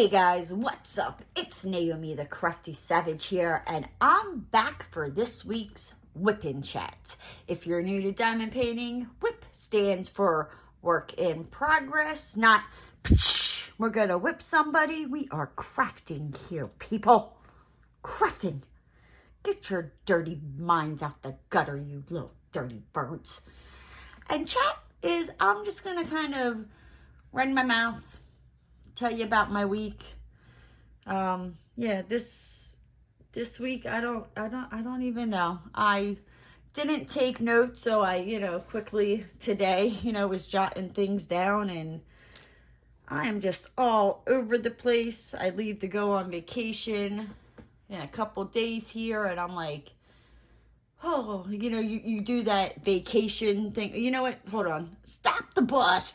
Hey guys, what's up? It's Naomi the Crafty Savage here, and I'm back for this week's Wip Chat. If you're new to diamond painting, WIP stands for work in progress, not we're gonna whip somebody. We are crafting here, people. Crafting. Get your dirty minds out the gutter, you little dirty birds. And chat is, I'm just gonna kind of run my mouth, tell you about my week. Yeah, this week I don't even know. I didn't take notes, so I quickly today was jotting things down, and I am just all over the place. I leave to go on vacation in a couple days here, and I'm like, oh, you do that vacation thing. You know what? Hold on. Stop the bus.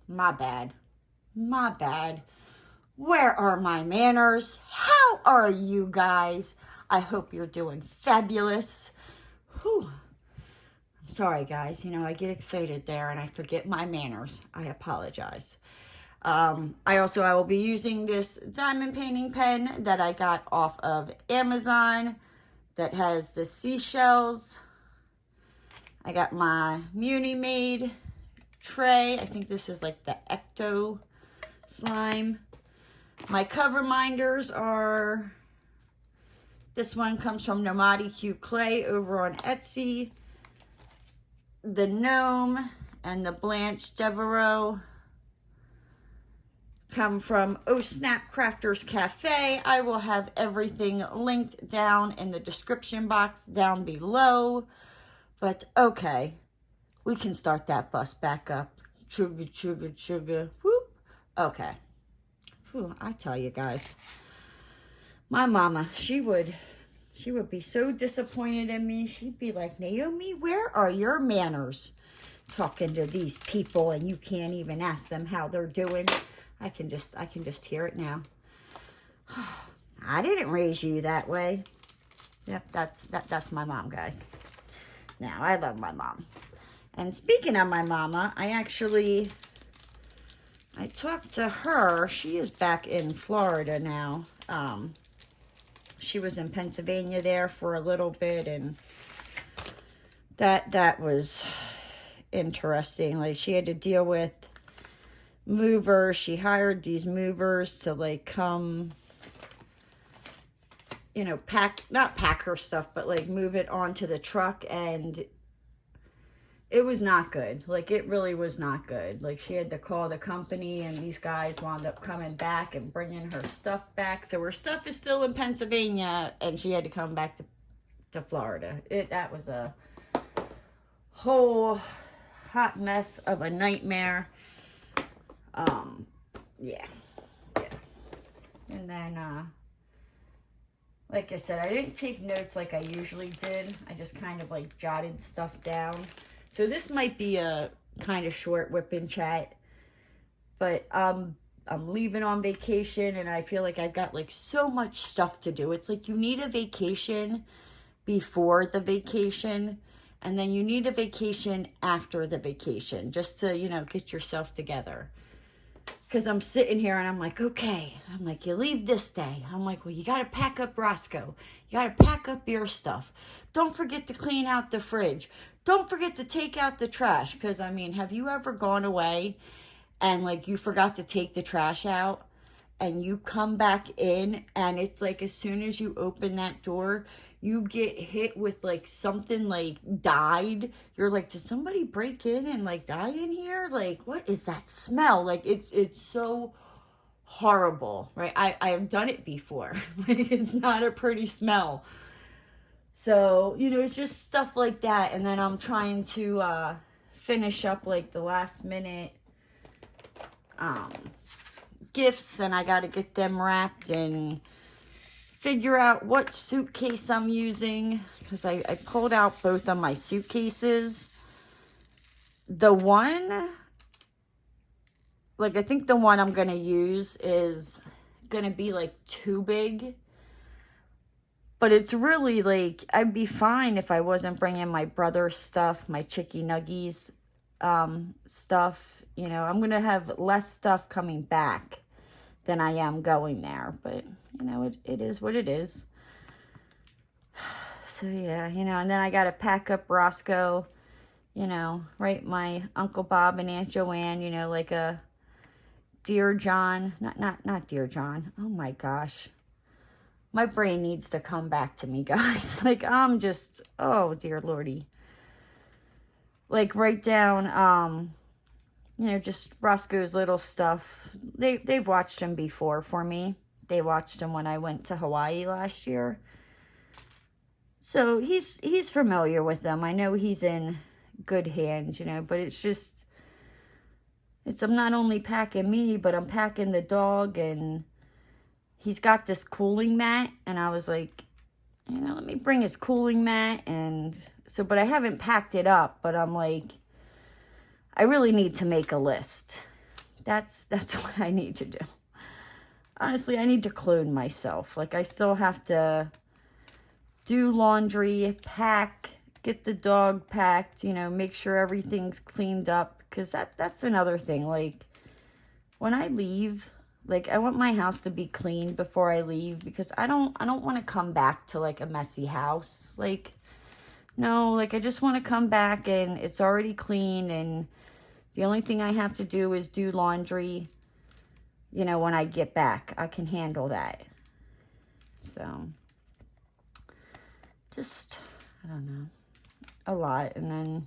My bad. My bad. Where are my manners? How are you guys? I hope you're doing fabulous. Whew. I'm sorry, guys. I get excited there and I forget my manners. I apologize. I will be using this diamond painting pen that I got off of Amazon that has the seashells. I got my Munimade tray. I think this is like the Ecto slime. My cover minders are, this one comes from Manatee Cute Clay over on Etsy. The Gnome and the Blanche Devereaux come from Oh Snap Crafters Cafe. I will have everything linked down in the description box down below. But okay, we can start that bus back up. Sugar, sugar, sugar. Whoop. Okay. Whew, I tell you guys, my mama, she would be so disappointed in me. She'd be like, Naomi, where are your manners? Talking to these people and you can't even ask them how they're doing. I can just hear it now. I didn't raise you that way. Yep, that's my mom, guys. Now, I love my mom. And speaking of my mama, I talked to her. She is back in Florida now. She was in Pennsylvania there for a little bit, and that was interesting. Like, she had to deal with movers. She hired these movers to like come, not pack her stuff, but like move it onto the truck, and it was not good. Like, it really was not good. Like, she had to call the company, and these guys wound up coming back and bringing her stuff back. So her stuff is still in Pennsylvania, and she had to come back to Florida. That was a whole hot mess of a nightmare. Yeah. And then, like I said, I didn't take notes like I usually did. I just kind of like jotted stuff down. So this might be a kind of short whipping chat, but I'm leaving on vacation, and I feel like I've got like so much stuff to do. It's like you need a vacation before the vacation, and then you need a vacation after the vacation, just to, get yourself together. Because I'm sitting here and I'm like, okay. I'm like, you leave this day. I'm like, well, you got to pack up Roscoe. You got to pack up your stuff. Don't forget to clean out the fridge. Don't forget to take out the trash. Because, have you ever gone away and, like, you forgot to take the trash out? And you come back in, and it's like as soon as you open that door, you get hit with like something like died. You're like, did somebody break in and like die in here? Like, what is that smell? Like, it's so horrible, right? I have done it before. Like, it's not a pretty smell. So, it's just stuff like that. And then I'm trying to finish up like the last minute gifts, and I got to get them wrapped and figure out what suitcase I'm using, because I pulled out both of my suitcases. The one, like, I think the one I'm going to use is going to be like too big, but it's really like, I'd be fine if I wasn't bringing my brother's stuff, my chicky nuggies, stuff. You know, I'm going to have less stuff coming back than I am going there. But, you know, it is what it is. So, yeah, you know, and then I got to pack up Roscoe, you know, write my Uncle Bob and Aunt Joanne, you know, like a Dear John. Not Dear John. Oh, my gosh. My brain needs to come back to me, guys. Like, I'm just, oh, dear Lordy. Like, write down, you know, just Roscoe's little stuff. They've watched him before for me. They watched him when I went to Hawaii last year. So, he's familiar with them. I know he's in good hands, you know, but it's just, I'm not only packing me, but I'm packing the dog, and he's got this cooling mat, and I was like, you know, let me bring his cooling mat, and so, but I haven't packed it up, but I'm like, I really need to make a list. That's what I need to do. Honestly, I need to clone myself. Like, I still have to do laundry, pack, get the dog packed, you know, make sure everything's cleaned up, because that's another thing. Like, when I leave, like, I want my house to be clean before I leave, because I don't want to come back to, like, a messy house. Like, no, like, I just want to come back and it's already clean, and the only thing I have to do is do laundry, you know, when I get back. I can handle that. So, just, I don't know, a lot. And then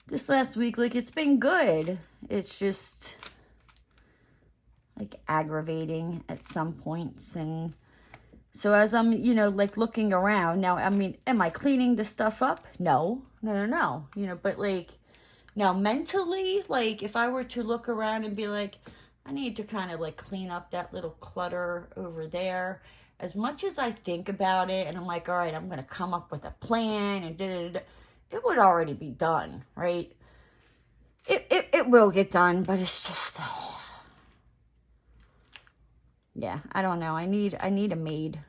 this last week, like, it's been good. It's just, like, aggravating at some points. And so as I'm, you know, like, looking around now, I mean, am I cleaning the stuff up? No, you know, but, like, now mentally, like, if I were to look around and be like, I need to kind of, like, clean up that little clutter over there, as much as I think about it and I'm like, all right, I'm going to come up with a plan and it would already be done, right? It will get done, but it's just, yeah, I don't know. I need a maid.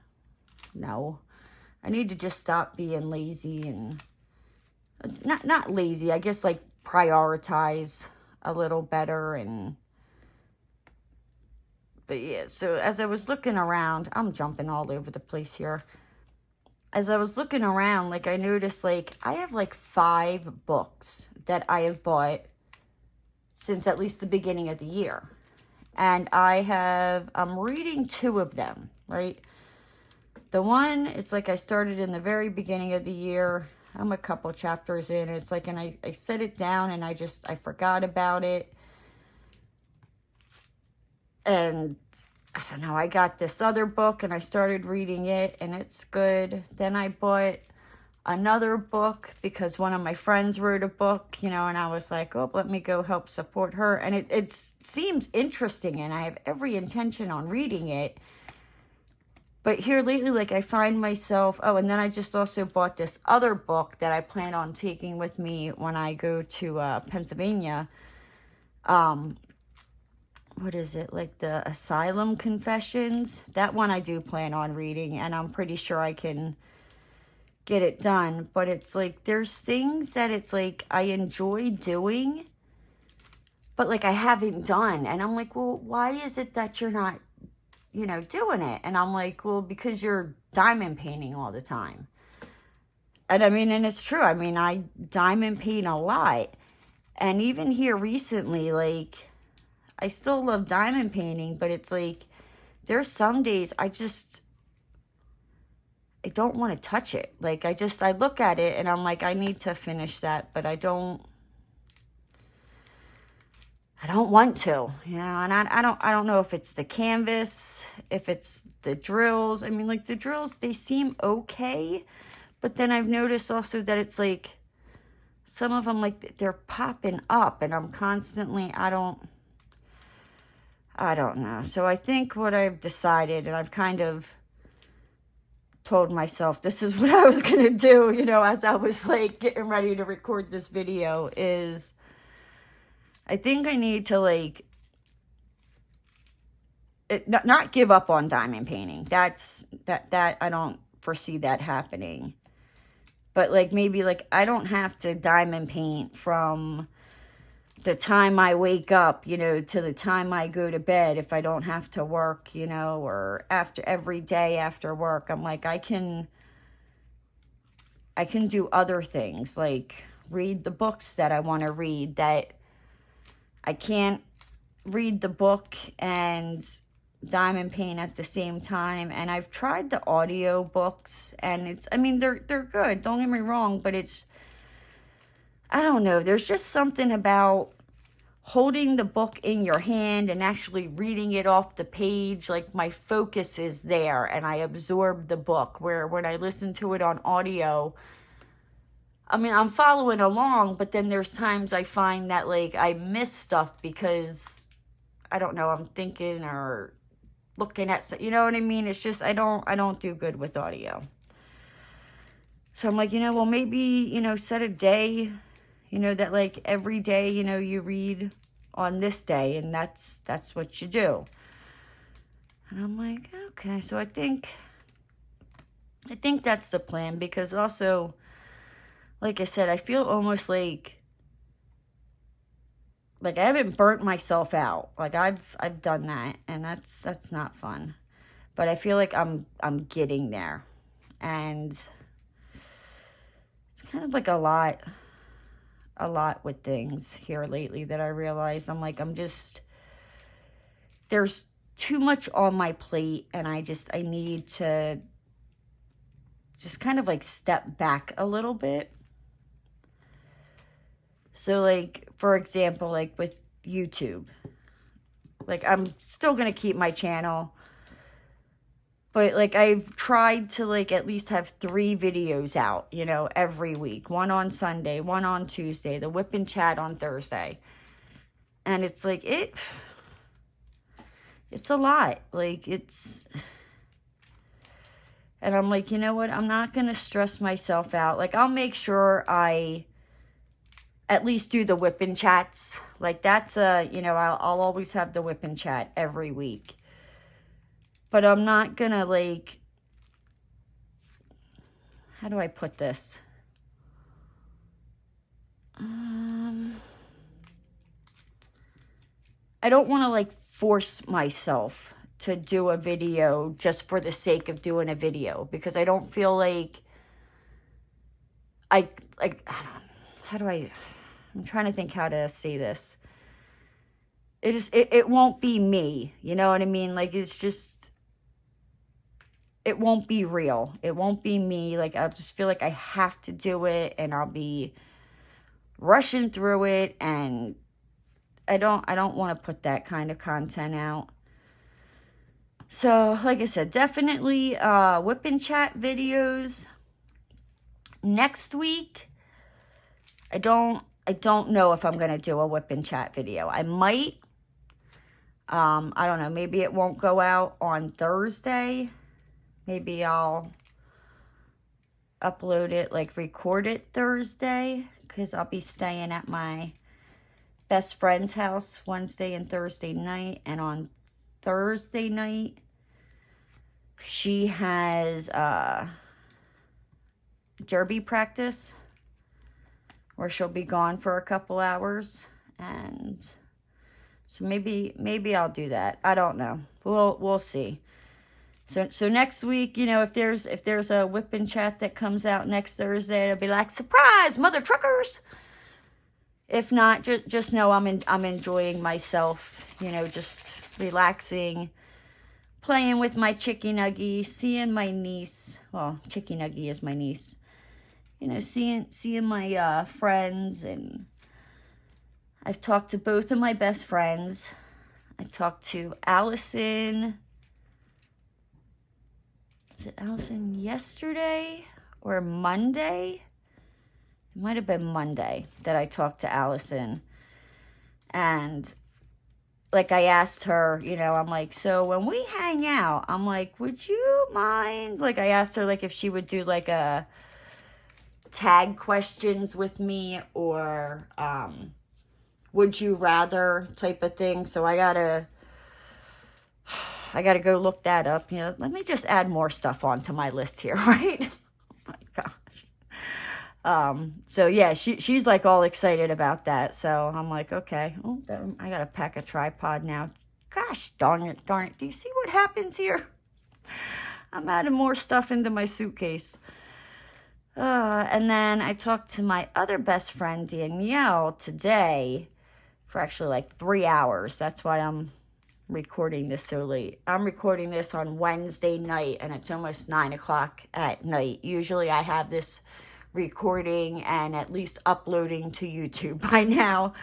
No, I need to just stop being lazy, and not lazy. I guess, like, prioritize a little better. And but yeah, so as I was looking around, I'm jumping all over the place here. As I was looking around, like, I noticed, like, I have, like, 5 books that I have bought since at least the beginning of the year. And I'm reading 2 of them, right? The one, it's like I started in the very beginning of the year. I'm a couple chapters in. It's like, and I set it down and I forgot about it. And I don't know, I got this other book and I started reading it and it's good. Then I bought another book because one of my friends wrote a book, you know, and I was like, oh, let me go help support her. And it seems interesting and I have every intention on reading it. But here lately, like, I find myself, oh, and then I just also bought this other book that I plan on taking with me when I go to Pennsylvania. What is it? Like the Asylum Confessions. That one I do plan on reading, and I'm pretty sure I can get it done. But it's like, there's things that it's like I enjoy doing, but like I haven't done. And I'm like, well, why is it that you're not, you know, doing it? And I'm like, well, because you're diamond painting all the time. And I mean, and it's true. I mean, I diamond paint a lot. And even here recently, like, I still love diamond painting, but it's like, there's some days I don't want to touch it. Like, I look at it and I'm like, I need to finish that, but I don't want to, you know. And I don't know if it's the canvas, if it's the drills. I mean, like, the drills, they seem okay, but then I've noticed also that it's like, some of them, like, they're popping up and I'm constantly, I don't know. So I think what I've decided, and I've kind of told myself this is what I was going to do, you know, as I was, like, getting ready to record this video, is I think I need to, like, not give up on diamond painting. That I don't foresee that happening. But like maybe like I don't have to diamond paint from the time I wake up, you know, to the time I go to bed if I don't have to work, you know, or after every day after work. I'm like, I can do other things, like read the books that I want to read, that I can't read the book and diamond paint at the same time. And I've tried the audio books, and it's, I mean, they're good, don't get me wrong, but it's, I don't know, there's just something about holding the book in your hand and actually reading it off the page. Like my focus is there and I absorb the book, where when I listen to it on audio, I mean, I'm following along, but then there's times I find that like I miss stuff because I don't know, I'm thinking or looking at, you know what I mean? It's just, I don't do good with audio. So I'm like, you know, well, maybe, you know, set a day, you know, that like every day, you know, you read on this day, and that's what you do. And I'm like, okay, so I think that's the plan, because also, like I said, I feel almost like I haven't burnt myself out. Like I've done that, and that's not fun. But I feel like I'm getting there. And it's kind of like a lot with things here lately that I realized. I'm like, there's too much on my plate, and I need to just kind of like step back a little bit. So like, for example, like with YouTube, like I'm still going to keep my channel, but like I've tried to like at least have 3 videos out, you know, every week. One on Sunday, one on Tuesday, the Wip Chat on Thursday. And it's like, it's a lot. Like and I'm like, you know what? I'm not going to stress myself out. Like I'll make sure I at least do the Wip Chats. Like that's you know, I'll always have the Wip Chat every week. But I'm not gonna like, how do I put this? I don't want to like force myself to do a video just for the sake of doing a video, because I don't feel like I don't, I'm trying to think how to say this. It won't be me, you know what I mean? Like it's just, it won't be real. It won't be me. Like I'll just feel like I have to do it, and I'll be rushing through it, and I don't want to put that kind of content out. So, like I said, definitely Wip Chat videos next week. I don't know if I'm going to do a Wip Chat video. I might. I don't know. Maybe it won't go out on Thursday. Maybe I'll upload it, like record it Thursday, because I'll be staying at my best friend's house Wednesday and Thursday night. And on Thursday night, she has derby practice, where she'll be gone for a couple hours. And so maybe I'll do that. I don't know. We'll see. So next week, you know, if there's a Wip Chat that comes out next Thursday, it'll be like, surprise, mother truckers. If not, just know I'm enjoying myself, you know, just relaxing, playing with my Chicky Nuggy, seeing my niece. Well, Chicky Nuggy is my niece. You know, seeing my friends, and I've talked to both of my best friends. I talked to Allison. Is it Allison yesterday or Monday? It might have been Monday that I talked to Allison. And like I asked her, you know, I'm like, so when we hang out, I'm like, would you mind? Like I asked her like if she would do like a tag questions with me, or would you rather type of thing. So I gotta go look that up. You know, let me just add more stuff onto my list here, right? Oh my gosh. So yeah, she's like all excited about that. So I'm like, okay, oh, I gotta pack a tripod now. Gosh, darn it. Do you see what happens here? I'm adding more stuff into my suitcase. And then I talked to my other best friend, Danielle, today for actually like 3 hours. That's why I'm recording this so late. I'm recording this on Wednesday night, and it's almost 9 o'clock at night. Usually I have this recording and at least uploading to YouTube by now.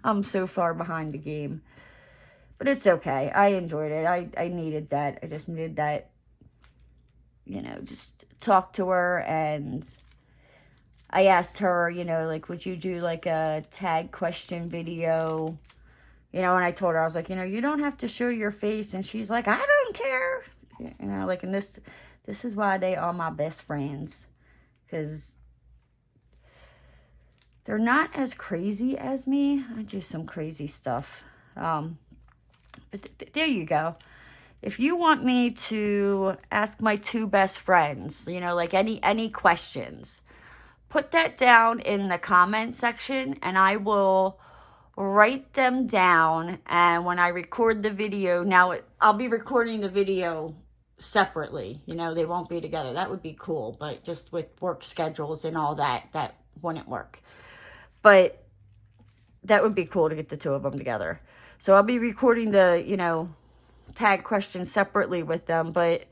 I'm so far behind the game. But it's okay. I enjoyed it. I needed that. I just needed that, just talk to her. And I asked her, like, would you do like a tag question video? And I told her, I was like, you don't have to show your face. And she's like, I don't care. Like, and this is why they are my best friends. Because they're not as crazy as me. I do some crazy stuff. But there you go. If you want me to ask my two best friends, like any questions, put that down in the comment section and I will write them down. And when I record the video, now I'll be recording the video separately. They won't be together. That would be cool. But just with work schedules and all that wouldn't work. But that would be cool to get the two of them together. So I'll be recording the, tag questions separately with them. But,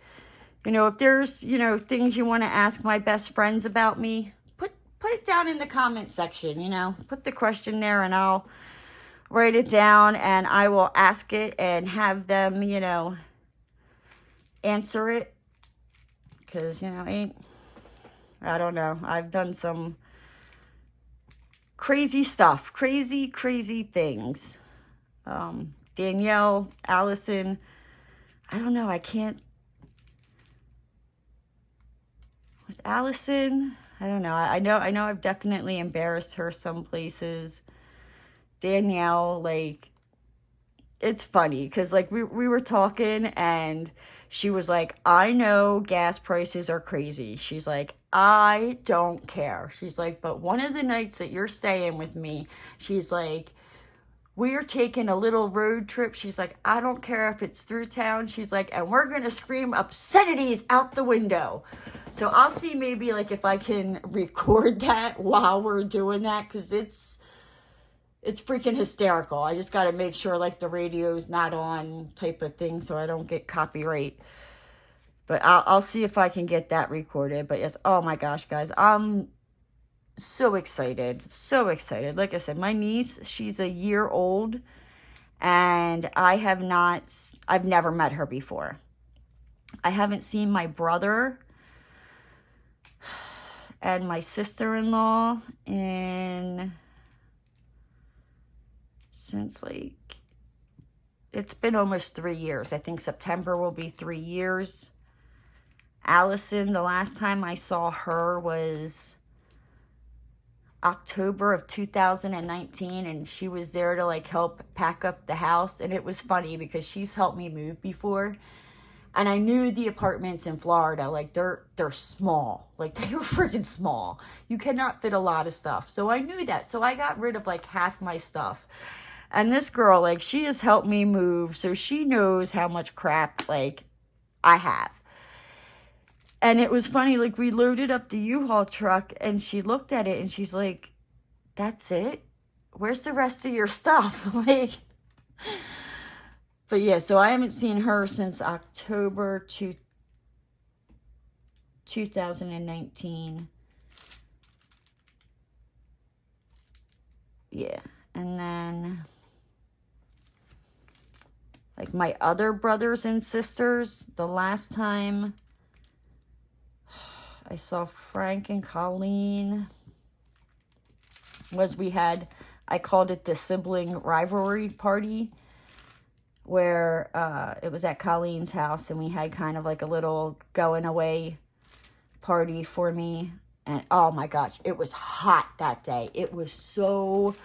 if there's, things you want to ask my best friends about me, put it down in the comment section, Put the question there and I'll write it down and I will ask it and have them, answer it. Because, I don't know. I've done some crazy stuff. Crazy things. Danielle, Allison, I don't know, I can't, with Allison, I don't know, I know I've definitely embarrassed her some places. Danielle, like, it's funny, because, like, we were talking, and she was like, I know gas prices are crazy. She's like, I don't care. She's like, but one of the nights that you're staying with me, she's like, we're taking a little road trip. She's like, I don't care if it's through town. She's like, and we're going to scream obscenities out the window. So I'll see maybe like if I can record that while we're doing that. Because it's freaking hysterical. I just got to make sure like the radio's not on type of thing so I don't get copyright. But I'll see if I can get that recorded. But yes, oh my gosh, guys. So excited. Like I said, my niece, she's a year old and I've never met her before. I haven't seen my brother and my sister-in-law since like, it's been almost 3 years. I think September will be 3 years. Allison, the last time I saw her was October of 2019, and she was there to like help pack up the house. And it was funny because she's helped me move before, and I knew the apartments in Florida, like they're small, like they were freaking small. You cannot fit a lot of stuff. So I knew that. So I got rid of like half my stuff. And this girl, like, she has helped me move, so she knows how much crap like I have. And it was funny, like, we loaded up the U-Haul truck, and she looked at it, and she's like, that's it? Where's the rest of your stuff? Like, but yeah, so I haven't seen her since October 2019. Yeah, and then, like, my other brothers and sisters, the last time I saw Frank and Colleen was I called it the sibling rivalry party, where it was at Colleen's house, and we had kind of like a little going away party for me. And oh my gosh, it was hot that day. It was so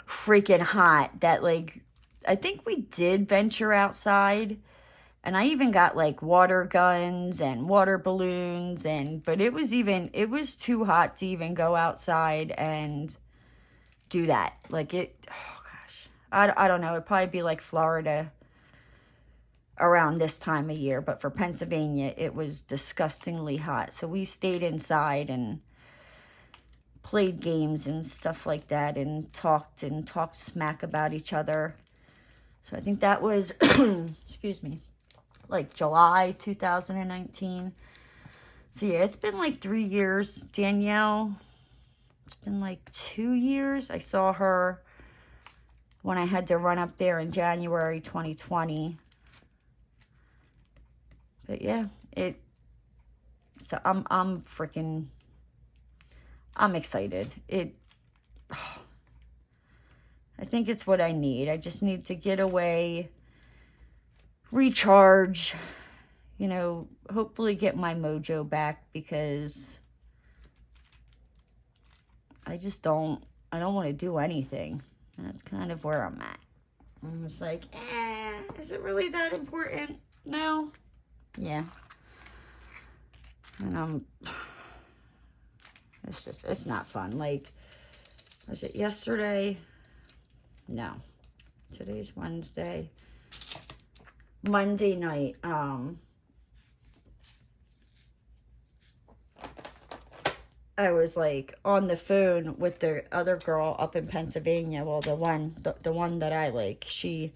freaking hot that, like, I think we did venture outside, And I even got like water guns and water balloons, but it was too hot to even go outside and do that. Like oh gosh, I don't know. It'd probably be like Florida around this time of year, but for Pennsylvania, it was disgustingly hot. So we stayed inside and played games and stuff like that and talked smack about each other. So I think that was, excuse me, like July 2019. So yeah, it's been like 3 years. Danielle, it's been like 2 years. I saw her when I had to run up there in January 2020. But yeah, so I'm excited. I think it's what I need. I just need to get away, recharge, hopefully get my mojo back, because I don't want to do anything. That's kind of where I'm at. I'm just like, is it really that important? No. Yeah. And it's not fun. Like, was it yesterday? No. Today's Wednesday. Monday night, I was like on the phone with the other girl up in Pennsylvania. Well, the one that I like, she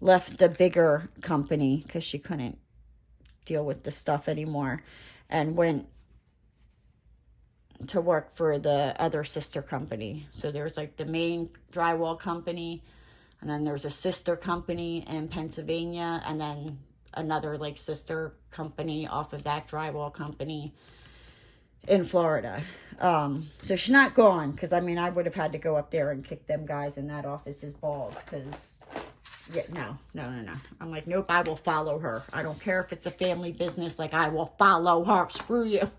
left the bigger company because she couldn't deal with the stuff anymore and went to work for the other sister company. So there's like the main drywall company, and then there's a sister company in Pennsylvania, and then another like sister company off of that drywall company in Florida. So she's not gone, because I mean I would have had to go up there and kick them guys in that office's balls, because yeah, no. I'm like, nope, I will follow her. I don't care if it's a family business, like I will follow her. Screw you.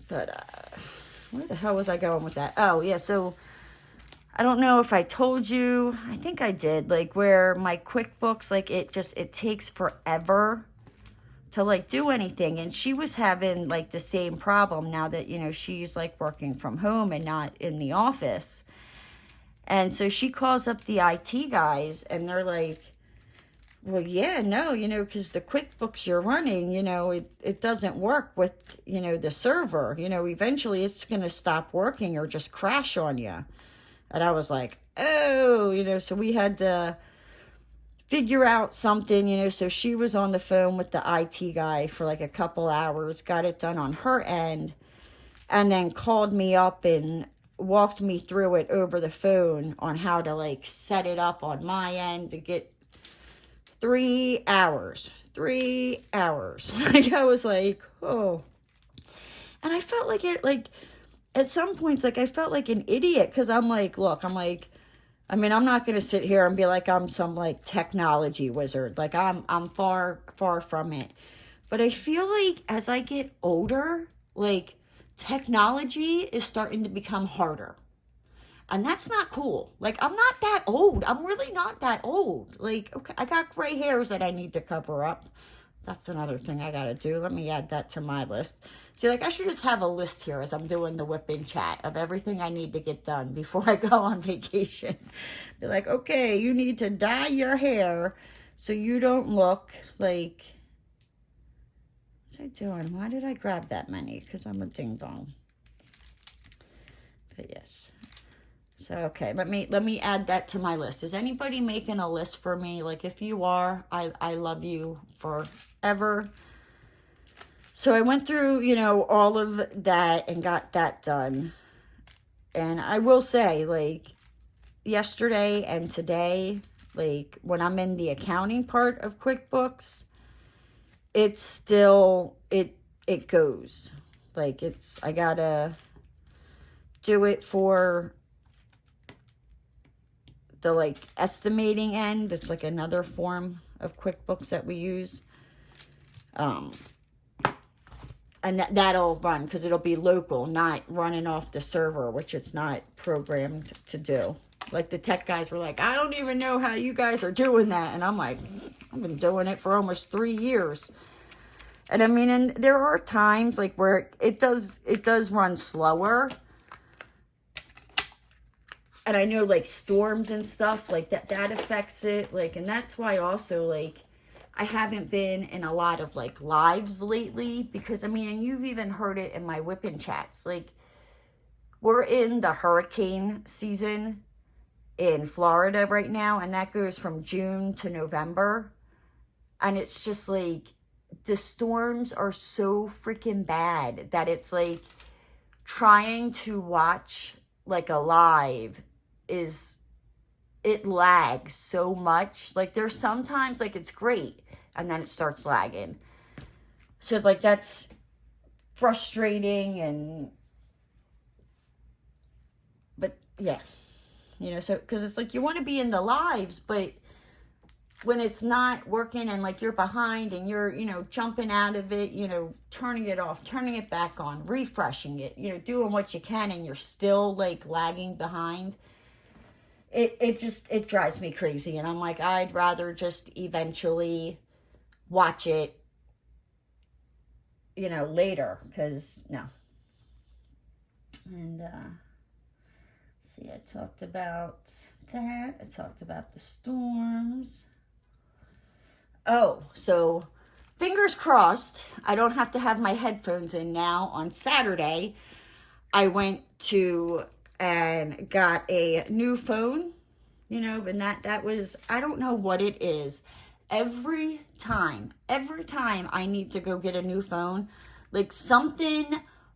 But where the hell was I going with that? Oh yeah, so I don't know if I told you. I think I did. Like where my QuickBooks, like it takes forever to like do anything. And she was having like the same problem now that, she's like working from home and not in the office. And so she calls up the IT guys, and they're like, well, yeah, no, because the QuickBooks you're running, it doesn't work with, the server. Eventually it's going to stop working or just crash on you. And I was like, oh, so we had to figure out something, so she was on the phone with the IT guy for like a couple hours, got it done on her end, and then called me up and walked me through it over the phone on how to like set it up on my end to get 3 hours. 3 hours. Like I was like, oh. And I felt like at some points, like I felt like an idiot, because I'm like, look, I'm not going to sit here and be like I'm some like technology wizard. Like I'm far, far from it. But I feel like as I get older, like technology is starting to become harder. And that's not cool. Like, I'm not that old. I'm really not that old. Like, okay, I got gray hairs that I need to cover up. That's another thing I got to do. Let me add that to my list. See, like, I should just have a list here as I'm doing the Wip Chat of everything I need to get done before I go on vacation. Be like, okay, you need to dye your hair so you don't look like... What's I doing? Why did I grab that many? Because I'm a ding-dong. But yes. So, okay, let me add that to my list. Is anybody making a list for me? Like, if you are, I love you forever. So I went through, all of that and got that done. And I will say, like, yesterday and today, like, when I'm in the accounting part of QuickBooks, it's still, it goes. Like, I gotta do it for the like estimating end. It's like another form of QuickBooks that we use. And that'll run because it'll be local, not running off the server, which it's not programmed to do. Like the tech guys were like, I don't even know how you guys are doing that. And I'm like, I've been doing it for almost 3 years. And I mean, and there are times like where it does run slower. And I know like storms and stuff like that affects it. Like, and that's why also like I haven't been in a lot of like lives lately, because I mean, and you've even heard it in my whipping chats. Like, we're in the hurricane season in Florida right now, and that goes from June to November. And it's just like the storms are so freaking bad that it's like trying to watch like a live it lags so much. Like, there's sometimes like it's great and then it starts lagging. So like that's frustrating. And but yeah, you know, so because it's like you want to be in the lives, but when it's not working and like you're behind and you're, you know, jumping out of it, you know, turning it off, turning it back on, refreshing it, you know, doing what you can, and you're still like lagging behind, it drives me crazy. And I'm like, I'd rather just eventually watch it, you know, later, because no. And see, I talked about that. I talked about the storms. Oh, so fingers crossed, I don't have to have my headphones in now. On Saturday, I went to and got a new phone, you know, and that was, I don't know what it is. Every time I need to go get a new phone, like something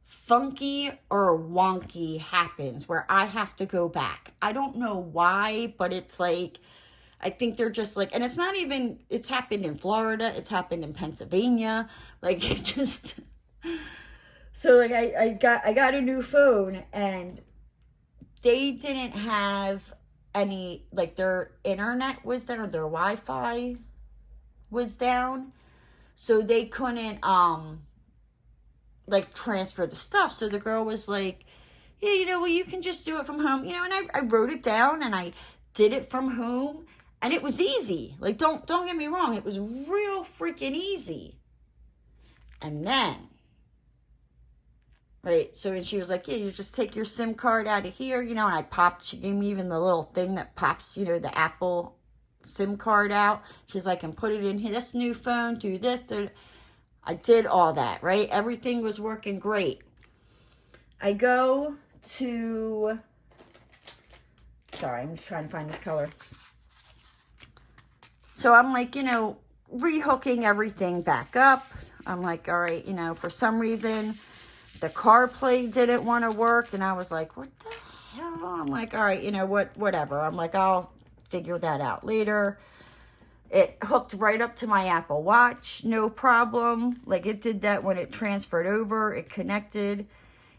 funky or wonky happens where I have to go back. I don't know why, but it's like, I think they're just like, and it's not even, it's happened in Florida, it's happened in Pennsylvania, like it just, so like I got a new phone, and they didn't have any, like their internet was down, their Wi-Fi was down, so they couldn't like transfer the stuff. So the girl was like, yeah, you know, well, you can just do it from home, you know, and I wrote it down and I did it from home. And it was easy. Like, don't get me wrong. It was real freaking easy. And then, right, so she was like, yeah, you just take your SIM card out of here, you know, and she gave me even the little thing that pops, you know, the Apple SIM card out. She's like, and put it in here, this new phone, do this. I did all that, right? Everything was working great. I go to, sorry, I'm just trying to find this color. So I'm like, you know, rehooking everything back up. I'm like, all right, you know, for some reason, the CarPlay didn't want to work. And I was like, what the hell? I'm like, all right, you know, whatever. I'm like, I'll figure that out later. It hooked right up to my Apple Watch, no problem. Like, it did that when it transferred over. It connected.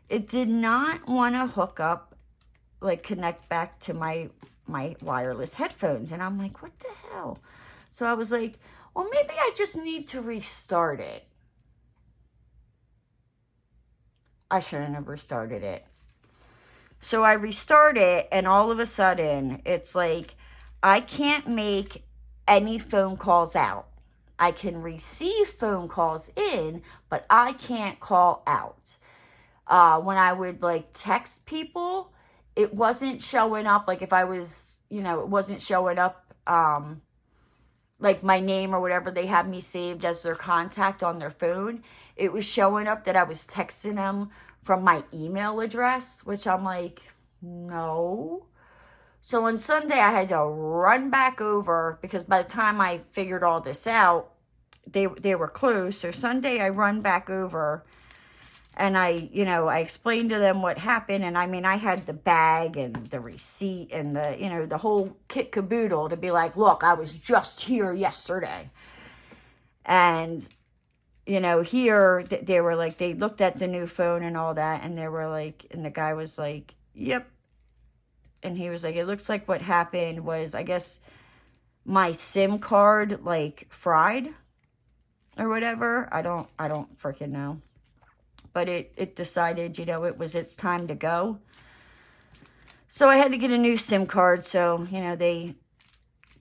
It did not want to hook up, like, connect back to my wireless headphones. And I'm like, what the hell? So I was like, well, maybe I just need to restart it. I shouldn't have restarted it. So I restart it, and all of a sudden, it's like, I can't make any phone calls out. I can receive phone calls in, but I can't call out. When I would, like, text people, it wasn't showing up. Like, if I was, you know, it wasn't showing up, like my name or whatever they have me saved as their contact on their phone. It was showing up that I was texting them from my email address, which I'm like, no. So on Sunday, I had to run back over, because by the time I figured all this out, they were closed. So Sunday, I run back over, and I explained to them what happened. And I mean, I had the bag and the receipt and the, you know, the whole kit caboodle to be like, look, I was just here yesterday. And, you know, here they were like, they looked at the new phone and all that. And they were like, and the guy was like, yep. And he was like, it looks like what happened was, I guess, my SIM card, like, fried or whatever. I don't freaking know. But it decided, you know, it was its time to go. So I had to get a new SIM card. So, you know, they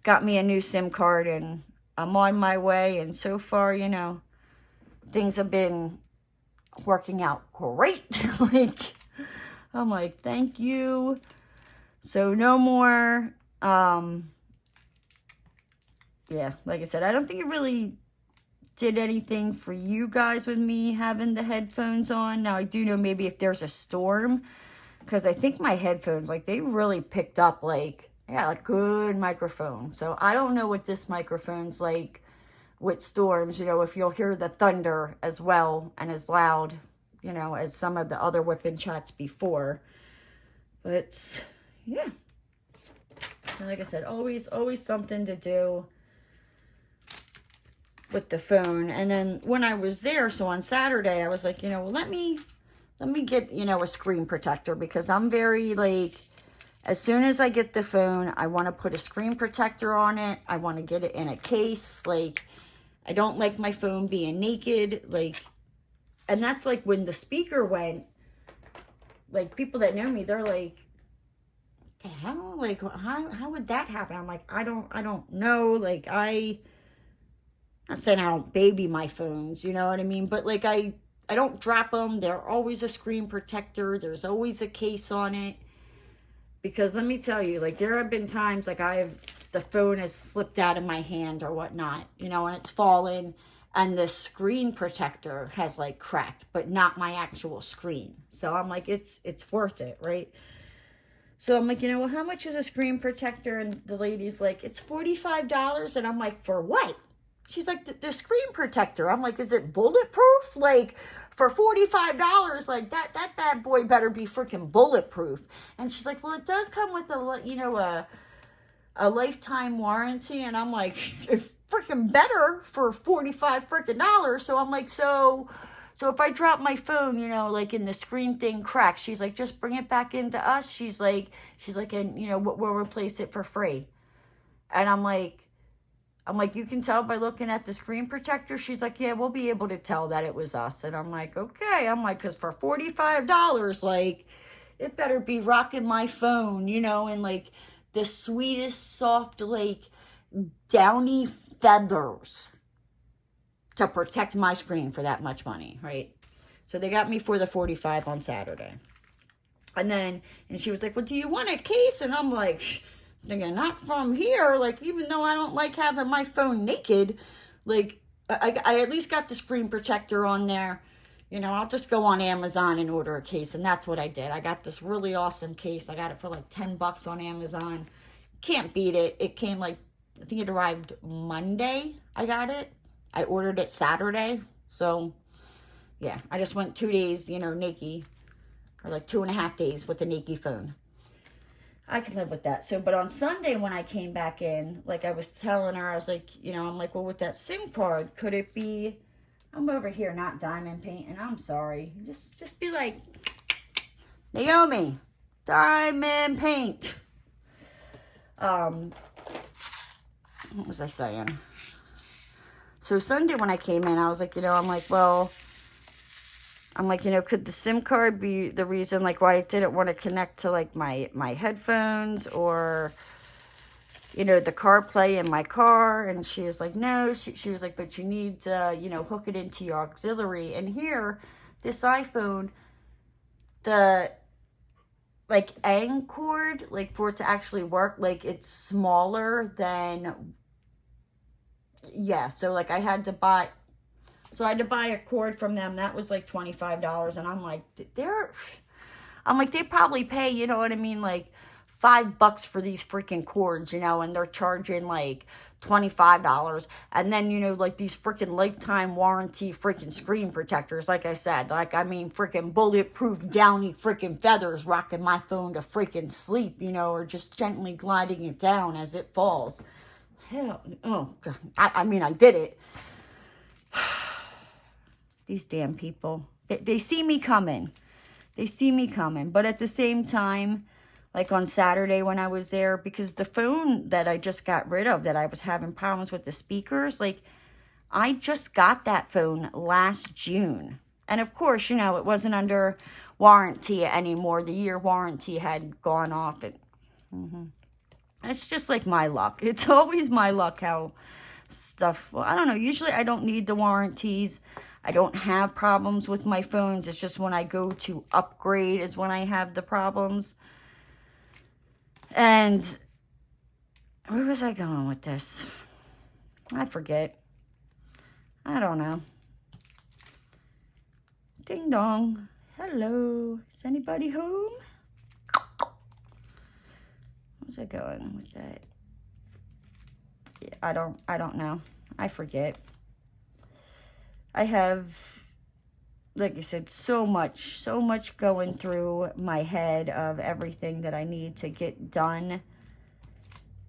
got me a new SIM card, and I'm on my way, and so far, you know, things have been working out great. Like, I'm like, thank you. So no more, yeah, like I said, I don't think it really did anything for you guys with me having the headphones on. Now, I do know maybe if there's a storm, because I think my headphones, like, they really picked up, like, yeah, like, good microphone. So I don't know what this microphone's like with storms, you know, if you'll hear the thunder as well and as loud, you know, as some of the other whipping chats before. But, yeah. And like I said, always something to do with the phone. And then when I was there, so on Saturday, I was like, you know, well, let me get, you know, a screen protector, because I'm very, like, as soon as I get the phone, I want to put a screen protector on it. I want to get it in a case. Like, I don't like my phone being naked. Like, and that's like when the speaker went, like, people that know me, they're like, the hell? Like, how would that happen? I'm like, I don't know. Like, I'm not saying I don't baby my phones, you know what I mean? But, like, I don't drop them. They're always a screen protector. There's always a case on it. Because let me tell you, like, there have been times, like, the phone has slipped out of my hand or whatnot, you know, and it's fallen, and the screen protector has, like, cracked, but not my actual screen. So I'm like, it's worth it, right? So I'm like, you know, well, how much is a screen protector? And the lady's like, it's $45. And I'm like, for what? She's like, the screen protector. I'm like, is it bulletproof? Like, for $45, like, that bad boy better be freaking bulletproof. And she's like, well, it does come with a lifetime warranty. And I'm like, it's freaking better for $45 freaking dollars. So I'm like, so if I drop my phone, you know, like, and the screen thing cracks, she's like, just bring it back into us. She's like, and, you know, we'll replace it for free. And I'm like, you can tell by looking at the screen protector? She's like, yeah, we'll be able to tell that it was us. And I'm like, okay. I'm like, because for $45, like, it better be rocking my phone, you know, and, like, the sweetest, soft, like, downy feathers to protect my screen for that much money, right? So they got me for the $45 on Saturday. And she was like, well, do you want a case? And I'm like, thinking, not from here. Like, even though I don't like having my phone naked, like, I at least got the screen protector on there. You know, I'll just go on Amazon and order a case, and that's what I did. I got this really awesome case. I got it for like $10 on Amazon. Can't beat it. It came, like, I think it arrived Monday. I got it. I ordered it Saturday. So, yeah, I just went 2 days, you know, naked, or like 2.5 days with the naked phone. I can live with that. So, but on Sunday when I came back in, like I was telling her, I was like, you know, I'm like, well, with that SIM card, could it be, I'm over here not diamond painting, I'm sorry. Just be like, Naomi, diamond paint. What was I saying? So Sunday when I came in, I was like, you know, I'm like, you know, could the SIM card be the reason, like, why I didn't want to connect to, like, my headphones or, you know, the CarPlay in my car? And she was like, no. She was like, but you need to, you know, hook it into your auxiliary. And here, this iPhone, the, like, N cord, like, for it to actually work, like, it's smaller than, yeah. So, like, I had to buy a cord from them. That was like $25. And I'm like, they probably pay, you know what I mean, like $5 for these freaking cords, you know, and they're charging like $25. And then, you know, like these freaking lifetime warranty freaking screen protectors, like I said, like, I mean, freaking bulletproof downy freaking feathers rocking my phone to freaking sleep, you know, or just gently gliding it down as it falls. Hell, oh God. I mean, I did it. These damn people. They see me coming. They see me coming. But at the same time, like on Saturday when I was there, because the phone that I just got rid of, that I was having problems with the speakers, like, I just got that phone last June. And of course, you know, it wasn't under warranty anymore. The year warranty had gone off. And it's just like my luck. It's always my luck how stuff. Well, I don't know. Usually I don't need the warranties. I don't have problems with my phones. It's just when I go to upgrade is when I have the problems. And where was I going with this? I forget. I don't know. Ding dong. Hello. Is anybody home? Where's I going with that? Yeah, I don't know. I forget. I have, like I said, so much going through my head of everything that I need to get done.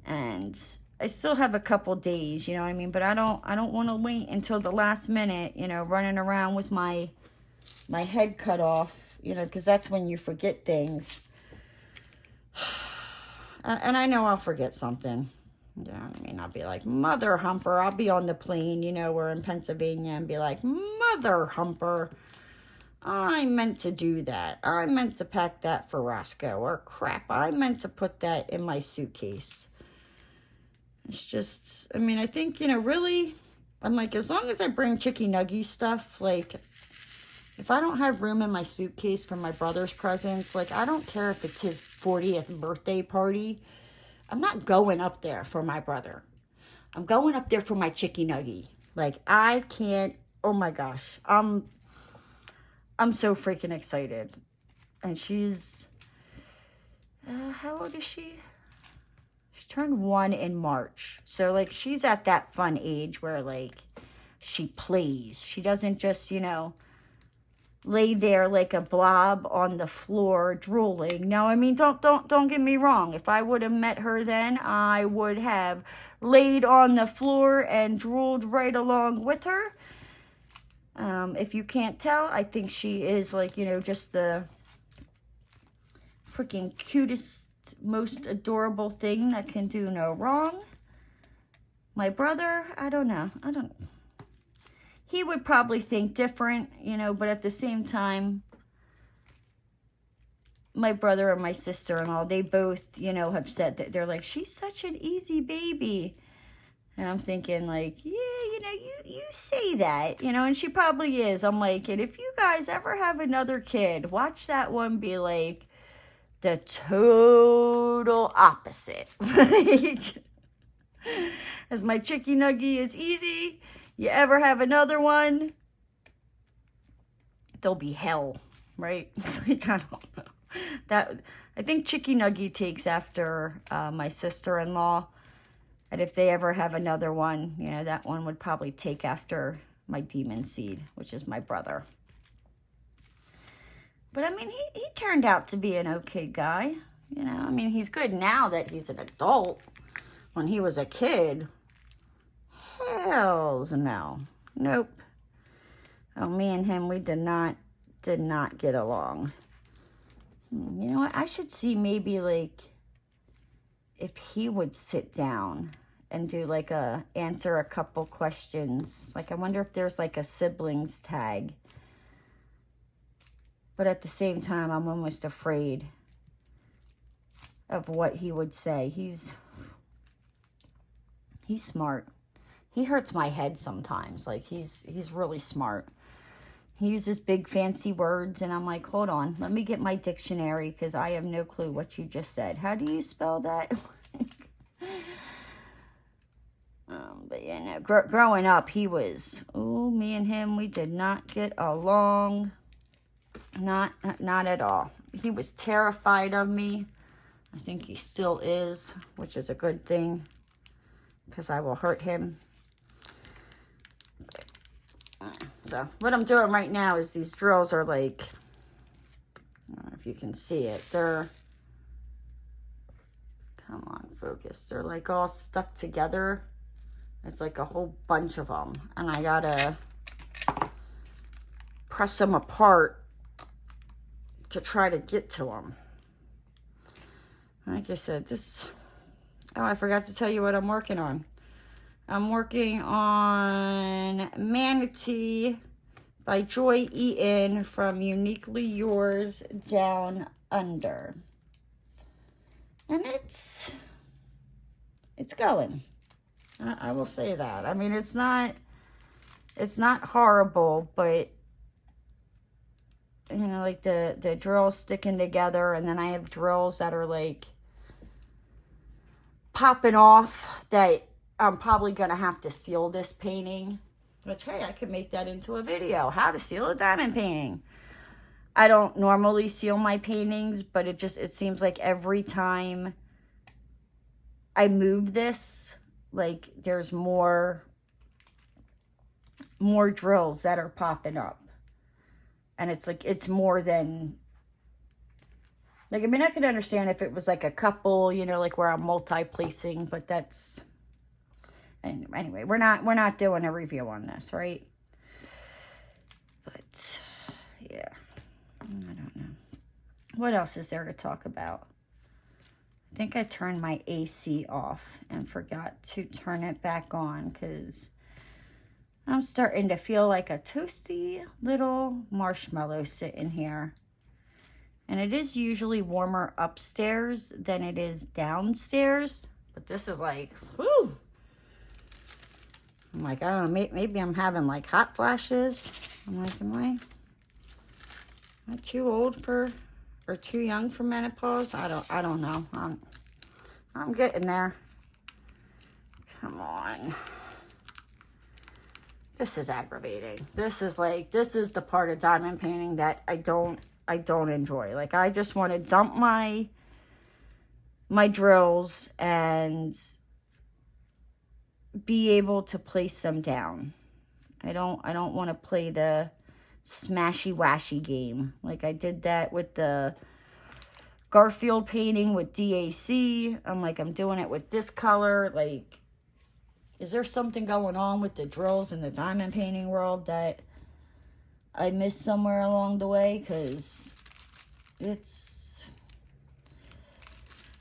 And I still have a couple days, you know what I mean? But I don't want to wait until the last minute, you know, running around with my head cut off, you know, because that's when you forget things. And I know I'll forget something. Yeah, I mean, I'll be like, Mother Humper. I'll be on the plane, you know, we're in Pennsylvania, and be like, Mother Humper. I meant to do that. I meant to pack that for Roscoe. Or crap, I meant to put that in my suitcase. It's just, I mean, I think, you know, really, I'm like, as long as I bring Chicky Nuggy stuff, like, if I don't have room in my suitcase for my brother's presents, like, I don't care if it's his 40th birthday party. I'm not going up there for my brother. I'm going up there for my Chicky Nuggy. Like, I can't, oh my gosh. I'm so freaking excited. And she's, how old is she? She turned 1 in March. So, like, she's at that fun age where, like, she plays. She doesn't just, you know, lay there like a blob on the floor drooling. Now, I mean, don't get me wrong. If I would have met her then, I would have laid on the floor and drooled right along with her. If you can't tell, I think she is, like, you know, just the freaking cutest, most adorable thing that can do no wrong. My brother, I don't know. He would probably think different, you know, but at the same time, my brother and my sister-in-law, they both, you know, have said that they're like, she's such an easy baby. And I'm thinking, like, yeah, you know, you say that, you know, and she probably is. I'm like, and if you guys ever have another kid, watch that one be like the total opposite. Like, as my Chicky Nuggy is easy, you ever have another one, there'll be hell, right? Like, I don't know. That, I think Chicky Nuggy takes after my sister-in-law. And if they ever have another one, you know, that one would probably take after my demon seed, which is my brother. But, I mean, he turned out to be an okay guy. You know, I mean, he's good now that he's an adult. When he was a kid, hells no. Nope. Oh, me and him, we did not get along. You know what? I should see maybe, like, if he would sit down and do, like, answer a couple questions. Like, I wonder if there's, like, a siblings tag. But at the same time, I'm almost afraid of what he would say. He's smart. He hurts my head sometimes. Like, he's really smart. He uses big fancy words, and I'm like, hold on, let me get my dictionary, because I have no clue what you just said. How do you spell that? But yeah, no, growing up, he was, oh, me and him, we did not get along. Not at all. He was terrified of me. I think he still is, which is a good thing, because I will hurt him. So what I'm doing right now is these drills are like, I don't know if you can see it. They're, come on, focus. They're like all stuck together. It's like a whole bunch of them. And I gotta press them apart to try to get to them. Like I said, this, oh, I forgot to tell you what I'm working on. I'm working on Manatee by Joy Eaton from Uniquely Yours Down Under. And it's going. I will say that. I mean, it's not horrible, but you know, like the drills sticking together, and then I have drills that are like popping off that I'm probably going to have to seal this painting. Which, hey, I could make that into a video. How to seal a diamond painting. I don't normally seal my paintings, but it seems like every time I move this, like there's more drills that are popping up. And it's like, it's more than, like, I mean, I could understand if it was like a couple, you know, like where I'm multi-placing, but that's, anyway, we're not doing a review on this, right? But, yeah, I don't know. What else is there to talk about? I think I turned my AC off and forgot to turn it back on because I'm starting to feel like a toasty little marshmallow sitting here. And it is usually warmer upstairs than it is downstairs. But this is like, whoo! I'm like, I don't know, maybe I'm having like hot flashes. I'm like, am I too old for, or too young for menopause? I don't know. I'm getting there. Come on. This is aggravating. This is the part of diamond painting that I don't enjoy. Like, I just want to dump my drills and be able to place them down. I don't want to play the smashy washy game. Like I did that with the Garfield painting with DAC. I'm like, I'm doing it with this color. Like, is there something going on with the drills in the diamond painting world that I missed somewhere along the way? Because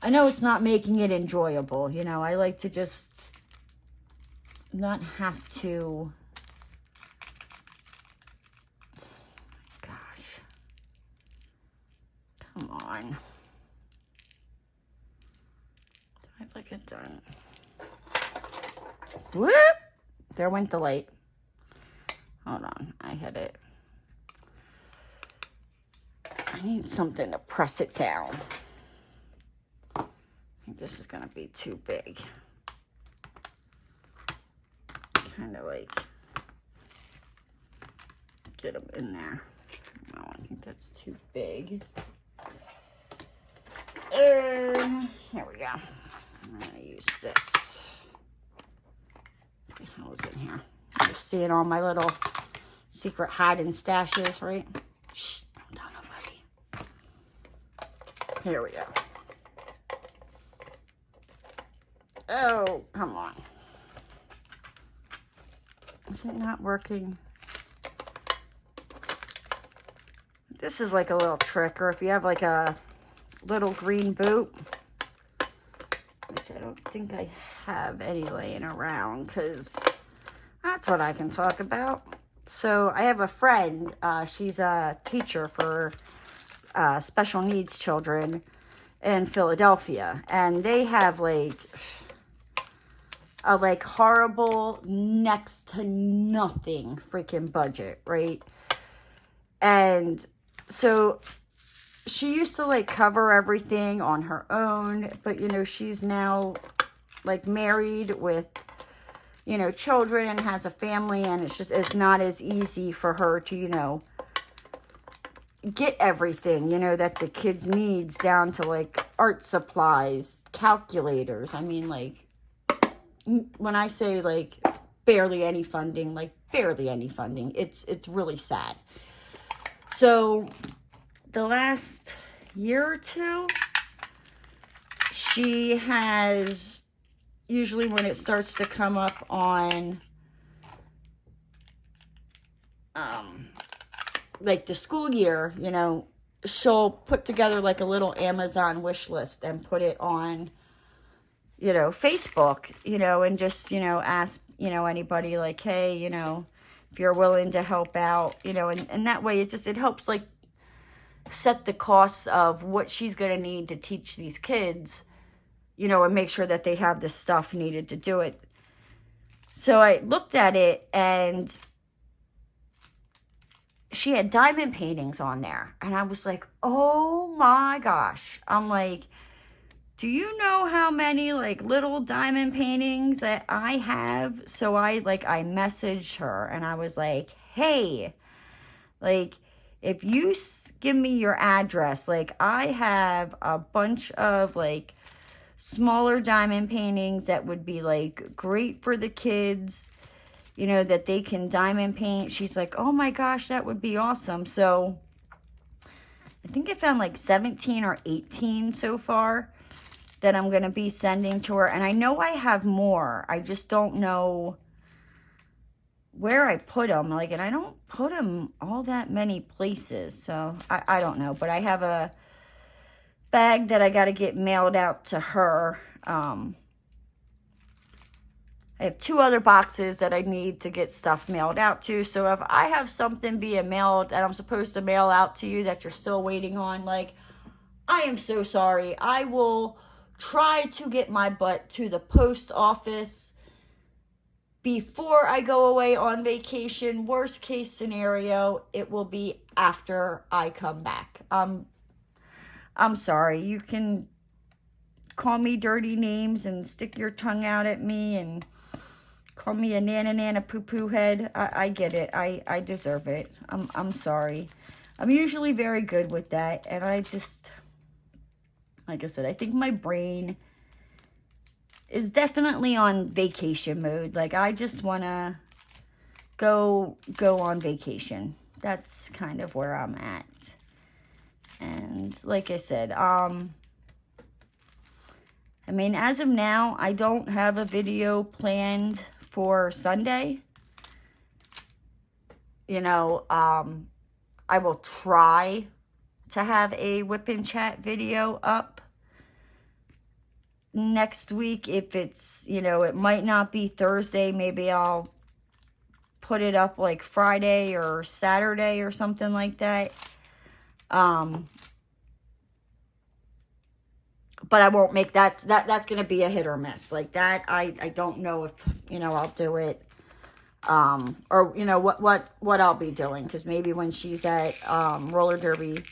I know it's not making it enjoyable. You know, I like to just not have to. Gosh. Come on. I like it done. Whoop! There went the light. Hold on. I hit it. I need something to press it down. I think this is going to be too big. Kind of like get them in there. No, I think that's too big. Here we go. I'm going to use this. What the hell is in here? I'm just seeing all my little secret hiding stashes, right? Shh, don't tell nobody. Here we go. Oh, come on. Is it not working? This is like a little trick, or if you have like a little green boot, which I don't think I have any laying around, because that's what I can talk about. So I have a friend, she's a teacher for special needs children in Philadelphia, and they have like a like horrible, next to nothing freaking budget, right? And so she used to like cover everything on her own, but you know, she's now like married with, you know, children and has a family, and it's not as easy for her to, you know, get everything, you know, that the kids needs, down to like art supplies, calculators. I mean, like, when I say like barely any funding, like barely any funding, it's really sad. So the last year or two, she has, usually when it starts to come up on like the school year, you know, she'll put together like a little Amazon wish list and put it on, you know, Facebook, you know, and just, you know, ask, you know, anybody like, hey, you know, if you're willing to help out, you know, and that way it helps like set the costs of what she's going to need to teach these kids, you know, and make sure that they have the stuff needed to do it. So I looked at it, and she had diamond paintings on there. And I was like, oh my gosh. I'm like, do you know how many like little diamond paintings that I have? So I messaged her, and I was like, hey, like, if you give me your address, like, I have a bunch of like smaller diamond paintings that would be like great for the kids, you know, that they can diamond paint. She's like, oh my gosh, that would be awesome. So I think I found like 17 or 18 so far that I'm going to be sending to her. And I know I have more. I just don't know where I put them. Like, and I don't put them all that many places. So I don't know. But I have a bag that I got to get mailed out to her. I have 2 other boxes that I need to get stuff mailed out to. So if I have something being mailed that I'm supposed to mail out to you that you're still waiting on, like, I am so sorry. I will try to get my butt to the post office before I go away on vacation. Worst case scenario, it will be after I come back. I'm sorry. You can call me dirty names and stick your tongue out at me and call me a nana poo poo head. I get it. I deserve it. I'm sorry. I'm usually very good with that, and I just, like I said, I think my brain is definitely on vacation mode. Like, I just want to go on vacation. That's kind of where I'm at. And like I said, I mean, as of now, I don't have a video planned for Sunday. You know, I will try to have a Wip Chat video up next week. If it's, you know, it might not be Thursday. Maybe I'll put it up like Friday or Saturday or something like that. But I won't make that's going to be a hit or miss. Like that, I don't know if, you know, I'll do it. Or, you know, what I'll be doing. Because maybe when she's at roller derby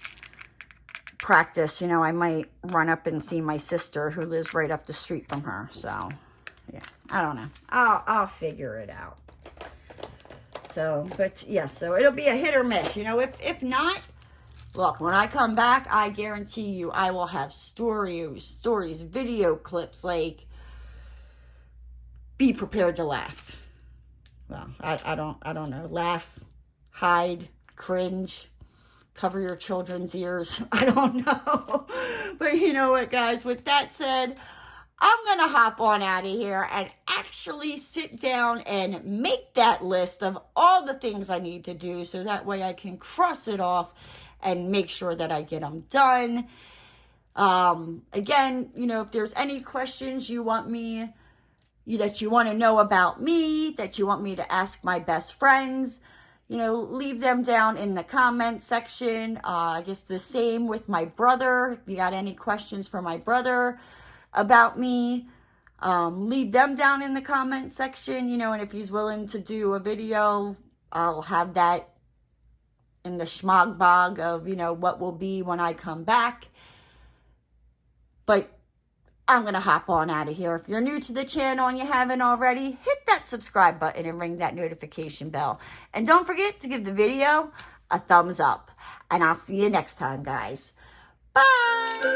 practice, you know, I might run up and see my sister who lives right up the street from her. So, yeah, I don't know. I'll figure it out. So, but yeah, so it'll be a hit or miss. You know, if not, look, when I come back, I guarantee you I will have stories, video clips, like, be prepared to laugh. Well, I don't know. Laugh, hide, cringe, cover your children's ears. I don't know. But you know what, guys? With that said, I'm going to hop on out of here and actually sit down and make that list of all the things I need to do so that way I can cross it off and make sure that I get them done. Again, you know, if there's any questions you want me, that you want to know about me, that you want me to ask my best friends, you know, leave them down in the comment section. I guess the same with my brother. If you got any questions for my brother about me, leave them down in the comment section, you know, and if he's willing to do a video, I'll have that in the schmog bog of, you know, what will be when I come back. But I'm going to hop on out of here. If you're new to the channel and you haven't already, hit that subscribe button and ring that notification bell. And don't forget to give the video a thumbs up. And I'll see you next time, guys. Bye!